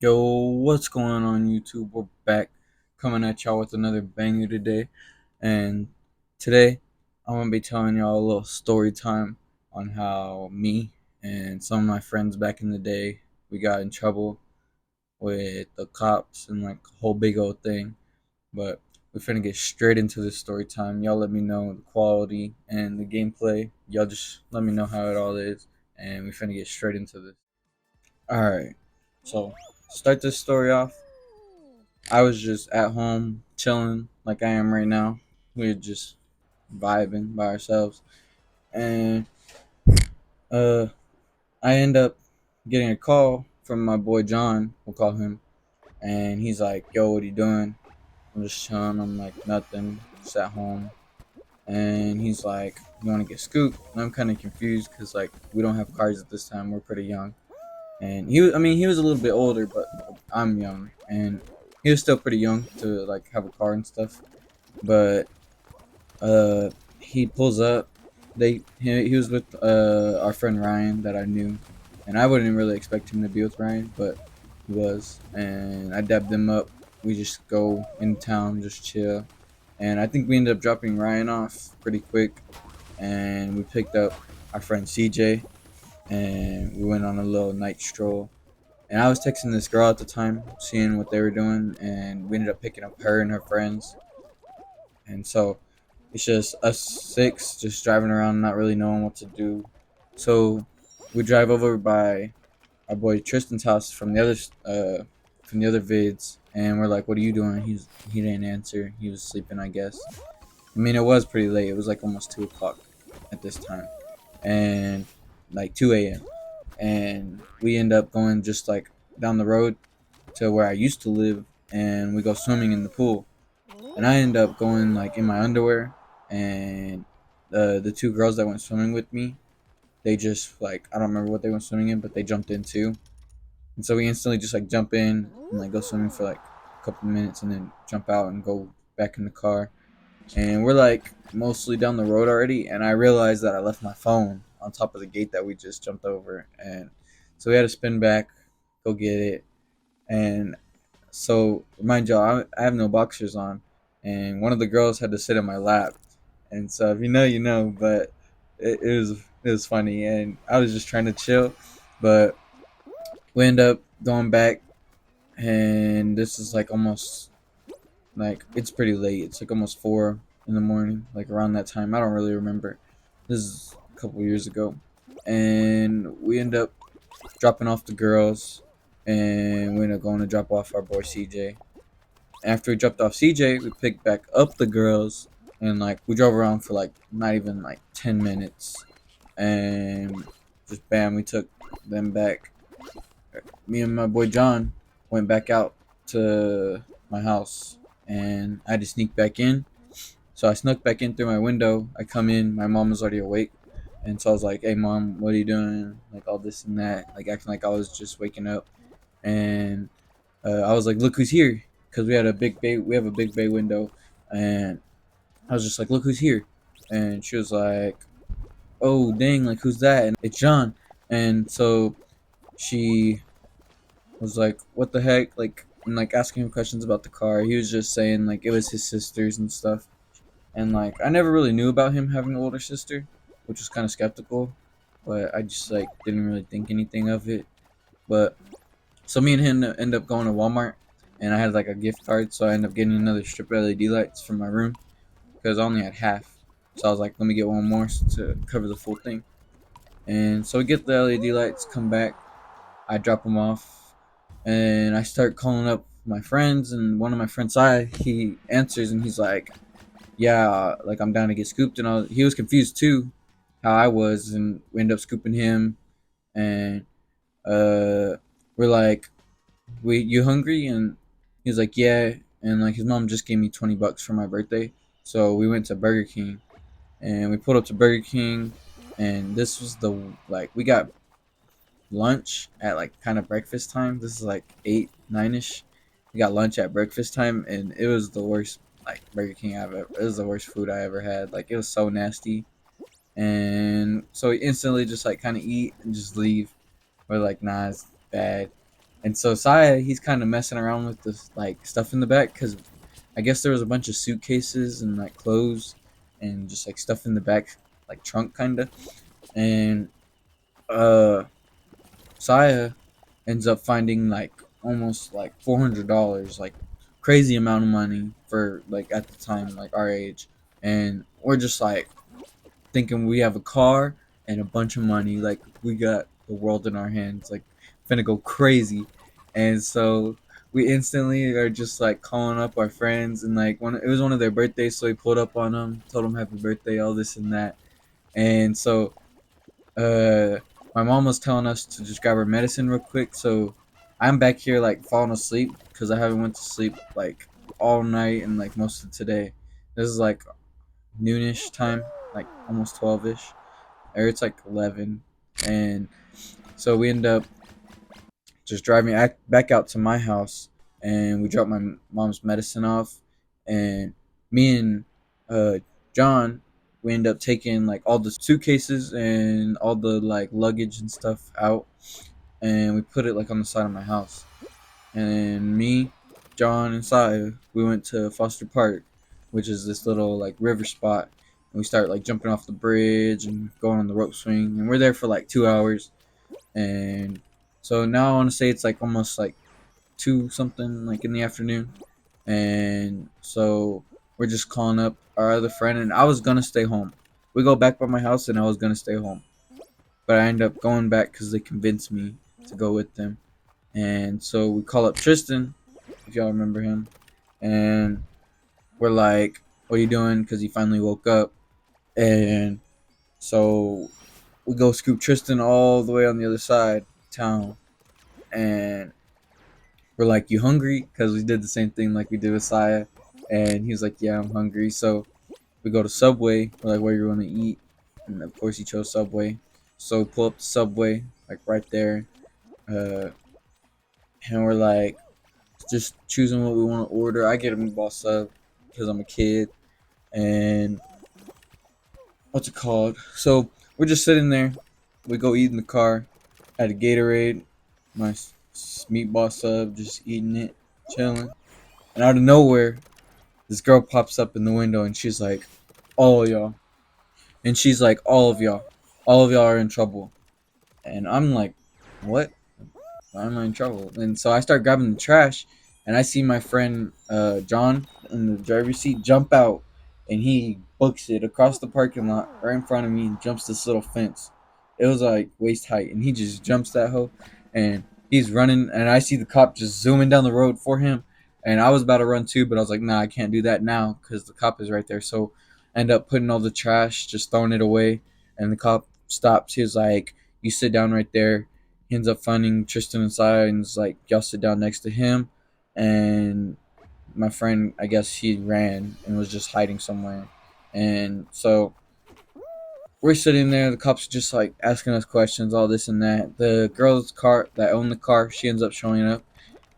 Yo, what's going on YouTube? We're back coming at y'all with another banger today. And today I'm gonna be telling y'all a little story time on how me and some of my friends back in the day we got in trouble with the cops and like a whole big old thing. But we're finna get straight into this story time. Y'all let me know the quality and the gameplay. Y'all just let me know how it all is, and we finna get straight into this. Alright. So start this story off. I was just at home chilling like I am right now. We were just vibing by ourselves, and uh, I end up getting a call from my boy John. We'll call him, and he's like, "Yo, what are you doing?" I'm just chilling. I'm like, "Nothing, just at home." And he's like, "You want to get scooped?" And I'm kind of confused because like we don't have cars at this time. We're pretty young, and he was a little bit older, but I'm young, and he was still pretty young to like have a car and stuff. But he pulls up. He was with our friend Ryan that I knew, and I wouldn't really expect him to be with Ryan, but he was. And I dabbed him up. We just go in town, just chill, and I think we ended up dropping Ryan off pretty quick, and we picked up our friend CJ, and we went on a little night stroll. And I was texting this girl at the time, seeing what they were doing, and we ended up picking up her and her friends. And so it's just us six just driving around, not really knowing what to do. So we drive over by our boy Tristan's house from the other vids, and we're like, "What are you doing?" He didn't answer. He was sleeping, I guess. I mean, it was pretty late. It was like almost 2 o'clock at this time, and like 2 a.m. And we end up going just like down the road to where I used to live, and we go swimming in the pool. And I end up going like in my underwear, and the two girls that went swimming with me, they just like I don't remember what they went swimming in, but they jumped in too. And so we instantly just like jump in and like go swimming for like a couple minutes, and then jump out and go back in the car. And we're like mostly down the road already, and I realized that I left my phone on top of the gate that we just jumped over, and so we had to spin back, go get it. And so mind y'all, I have no boxers on, and one of the girls had to sit in my lap. And so if you know, you know. But it was funny, and I was just trying to chill, but we end up going back, and this is like almost like it's pretty late. It's like almost 4 in the morning, like around that time. I don't really remember. This is a couple years ago, and we end up dropping off the girls, and we end up going to drop off our boy CJ. After we dropped off CJ, we picked back up the girls, and like we drove around for like not even like 10 minutes, and just bam, we took them back. Me and my boy John went back out to my house, and I had to sneak back in. So I snuck back in through my window. I come in, my mom was already awake, and so I was like, "Hey, mom, what are you doing?" Like all this and that, like acting like I was just waking up, and I was like, "Look who's here," because we had a big bay. We have a big bay window, and I was just like, "Look who's here," and she was like, "Oh dang, like who's that?" And it's John, and so she was like, "What the heck?" Like and like asking him questions about the car. He was just saying like it was his sister's and stuff, and like I never really knew about him having an older sister, which was kind of skeptical, but I just like didn't really think anything of it. But so me and him end up going to Walmart, and I had like a gift card, so I ended up getting another strip of LED lights from my room because I only had half. So I was like, let me get one more to cover the full thing. And so we get the LED lights, come back, I drop them off, and I start calling up my friends. And one of my friends, he answers, and he's like, "Yeah, like I'm down to get scooped." And he was confused too, how I was, and we end up scooping him. And uh, we're like, "We you hungry?" And he's like, "Yeah." And like his mom just gave me $20 for my birthday, so we went to Burger King, and we pulled up to Burger King, and this was the like we got lunch at like kind of breakfast time. This is like 8, 9 ish. We got lunch at breakfast time, and it was the worst like Burger King I've ever. It was the worst food I ever had. Like it was so nasty, and so we instantly just like kind of eat and just leave. We're like, nah, it's bad. And so Saya, he's kind of messing around with this like stuff in the back because I guess there was a bunch of suitcases and like clothes and just like stuff in the back, like trunk kind of. And uh, Saya ends up finding like almost like $400, like crazy amount of money for like at the time like our age, and we're just like thinking we have a car and a bunch of money, like we got the world in our hands, like finna go crazy. And so we instantly are just like calling up our friends, and like it was one of their birthdays, so we pulled up on them, told them happy birthday, all this and that. And so uh, my mom was telling us to just grab our medicine real quick. So I'm back here like falling asleep because I haven't went to sleep like all night and like most of today. This is like noonish time, like almost 12ish, or it's like 11. And so we end up just driving back out to my house, and we dropped my mom's medicine off. And me and uh, John, we end up taking like all the suitcases and all the like luggage and stuff out, and we put it like on the side of my house. And me, John, and Sai, we went to Foster Park, which is this little like river spot. And we start like jumping off the bridge and going on the rope swing, and we're there for like 2 hours. And so now I want to say it's like almost like two something like in the afternoon. And so we're just calling up our other friend, and I was gonna stay home. We go back by my house, and I was gonna stay home, but I end up going back because they convinced me to go with them. And so we call up Tristan, if y'all remember him, and we're like, "What are you doing?" Because he finally woke up. And so we go scoop Tristan all the way on the other side of town, and we're like, "You hungry?" Because we did the same thing like we did with Saya, and he was like, "Yeah, I'm hungry." So we go to Subway. We're like, "Where you want to eat?" And of course, he chose Subway. So we pull up to Subway, like right there, uh, and we're like, just choosing what we want to order. I get a meatball sub because I'm a kid, and what's it called? So we're just sitting there. We go eat in the car. Had a Gatorade, my meatball sub, just eating it, chilling. And out of nowhere, this girl pops up in the window, and she's like, "All of y'all," and she's like, all of y'all are in trouble." And I'm like, "What? Why am I in trouble?" And so I start grabbing the trash, and I see my friend John in the driver's seat jump out, and he books it across the parking lot right in front of me and jumps this little fence. It was like waist height, and he just jumps that hoe, and he's running, and I see the cop just zooming down the road for him. And I was about to run too, but I was like, "Nah, I can't do that now because the cop is right there." So I end up putting all the trash, just throwing it away, and the cop stops. He was like, "You sit down right there." He ends up finding Tristan inside and is like, "Y'all sit down next to him." And my friend, I guess he ran and was just hiding somewhere. And so we're sitting there. The cops are just like asking us questions, all this and that. The girl's car that owned the car, she ends up showing up,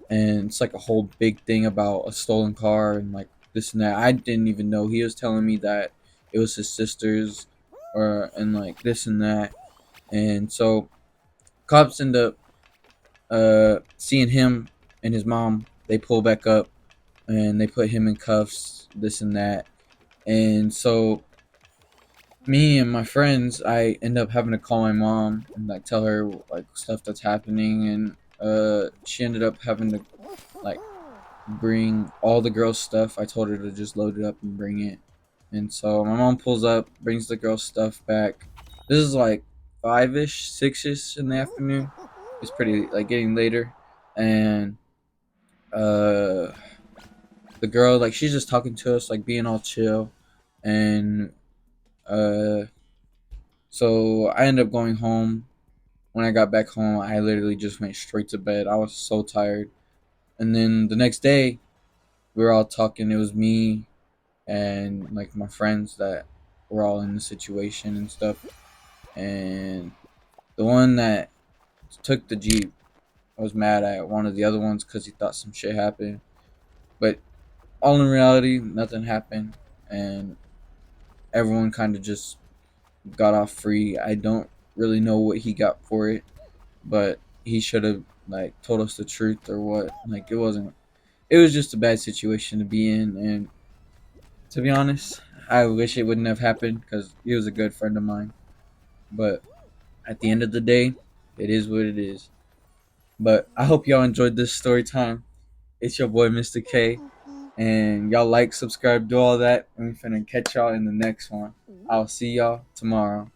and it's like a whole big thing about a stolen car and like this and that. I didn't even know. He was telling me that it was his sister's, or and like this and that. And so cops end up seeing him and his mom. They pull back up and they put him in cuffs, this and that. And so me and my friends, I end up having to call my mom and like tell her like stuff that's happening. And she ended up having to like bring all the girls' stuff. I told her to just load it up and bring it. And so my mom pulls up, brings the girls' stuff back. This is like 5ish, 6ish in the afternoon. It's pretty like getting later. And uh the girl, like, she's just talking to us, like being all chill. And uh so I ended up going home. When I got back home, I literally just went straight to bed. I was so tired. And then the next day we were all talking. It was me and like my friends that were all in the situation and stuff. And the one that took the Jeep, I was mad at one of the other ones because he thought some shit happened. But all in reality, nothing happened. And everyone kind of just got off free. I don't really know what he got for it, but he should have like told us the truth or what. Like it wasn't. It was just a bad situation to be in, and to be honest, I wish it wouldn't have happened because he was a good friend of mine. But at the end of the day, it is what it is. But I hope y'all enjoyed this story time. It's your boy Mr. K, and y'all like, subscribe, do all that, and we finna catch y'all in the next one. I'll see y'all tomorrow.